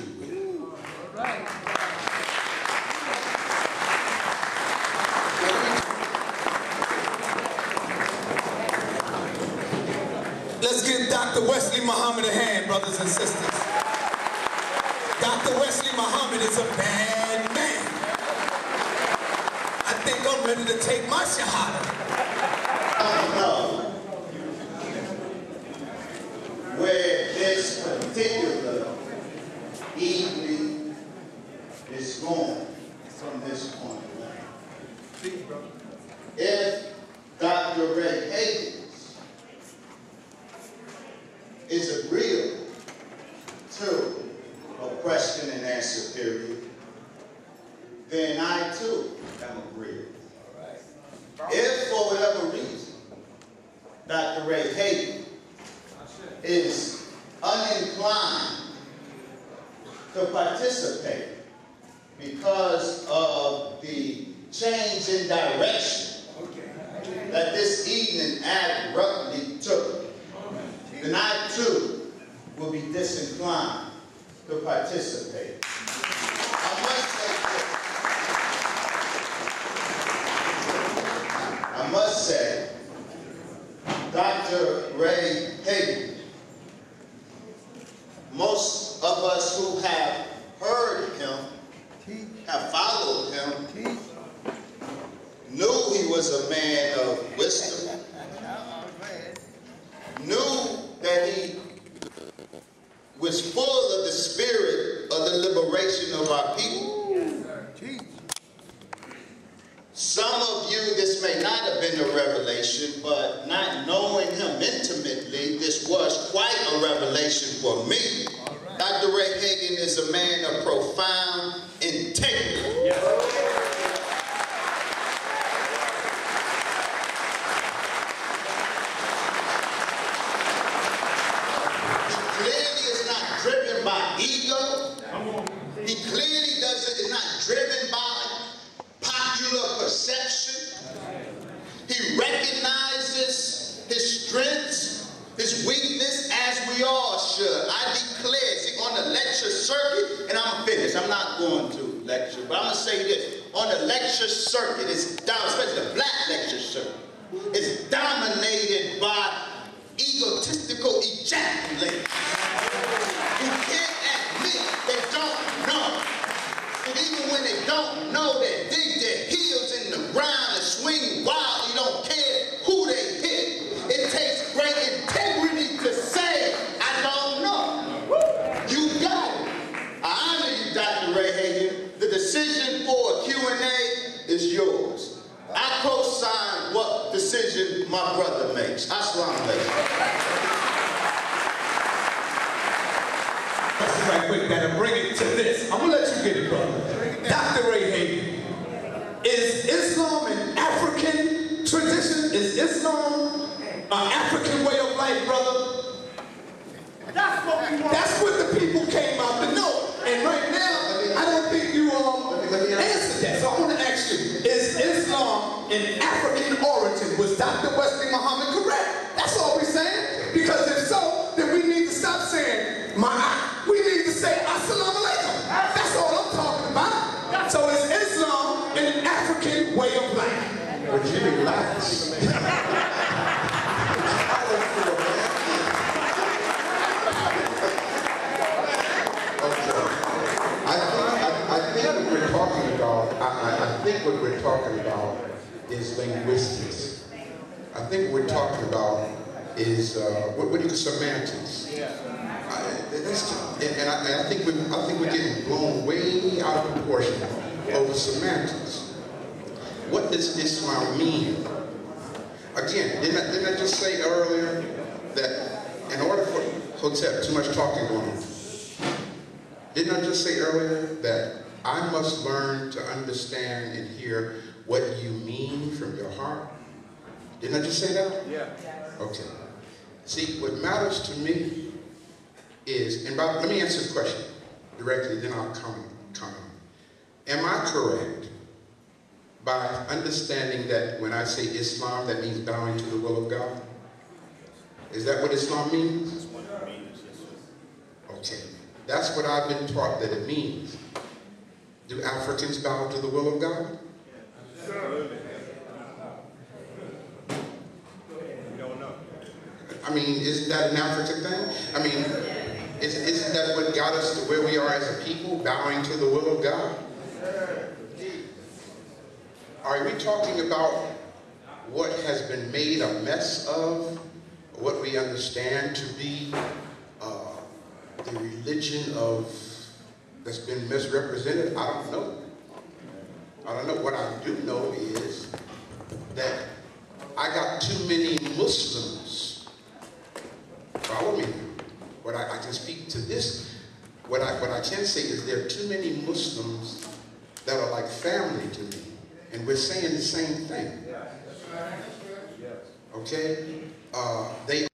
you with. All right. Let's give Dr. Wesley Muhammad a hand, brothers and sisters. Dr. Wesley Muhammad is a bad man. I think I'm ready to take my shahada. I don't know where this particular evening is going from this point on. If Dr. Ray Hagins is agreeable to a question and answer period, then I too am agreeable. If for whatever reason Dr. Ray Hagins is uninclined to participate because of the change in direction that this evening abruptly took, then I too will be disinclined to participate. I must say, Dr. Ray Hagins, most of us who have heard him, have followed him, knew he was a man of wisdom, knew that he was full of the spirit of the liberation of our people. Some of you, this may not have been a revelation, but not knowing him intimately, this was quite a revelation for me. Right. Dr. Ray Hagins is a man of profound integrity. Yes. Driven by ego. He clearly is not driven by popular perception. He recognizes his strengths, his weakness, as we all should. I declare, see, on the lecture circuit, and I'm finished, I'm not going to lecture, but I'm going to say this. On the lecture circuit, it's especially the black lecture circuit, it's dominated by egotistical ejaculators who can't admit they don't know. And even when they don't know, they dig their heels in the ground and swing wildly, don't care who they hit. It takes great integrity to say, I don't know. You got it. I honor you, Dr. Ray Hagins. The decision for a Q&A is yours. I co-sign what decision my brother makes. Assalamu alaikum. Right quick, that'll bring it to this. I'm gonna let you get it, brother. Dr. Ray Hagins, is Islam an African tradition? Is Islam an African way of life, brother? That's what we want. That's what the people came out to know. And right now, I don't think you answered that. So I want to ask you, is Islam an African origin? Was Dr. Wesley Muhammad correct? That's all we're saying. Because if so, then we need to stop saying we need to say assalamu alaikum. That's all I'm talking about. So is Islam an African way of life? Would you relax? I think what we're talking about is linguistics. I think what we're talking about is what do you call semantics? I think we're getting blown way out of proportion over semantics. What does Islam mean? Again, didn't I just say earlier that in order for Hotep, too much talking going on. Didn't I just say earlier that I must learn to understand and hear what you mean from your heart? Didn't I just say that? Yeah. Okay. See, what matters to me is, and let me answer the question directly, then I'll comment. Am I correct by understanding that when I say Islam, that means bowing to the will of God? Is that what Islam means? Okay. That's what I've been taught that it means. Do Africans bow to the will of God? I mean, isn't that an African thing? I mean, isn't that what got us to where we are as a people, bowing to the will of God? Are we talking about what has been made a mess of, what we understand to be the religion that's been misrepresented? I don't know. I don't know. What I do know is that I got too many Muslims. Follow me. What I can speak to this. What I can say is there are too many Muslims that are like family to me, and we're saying the same thing. Okay? They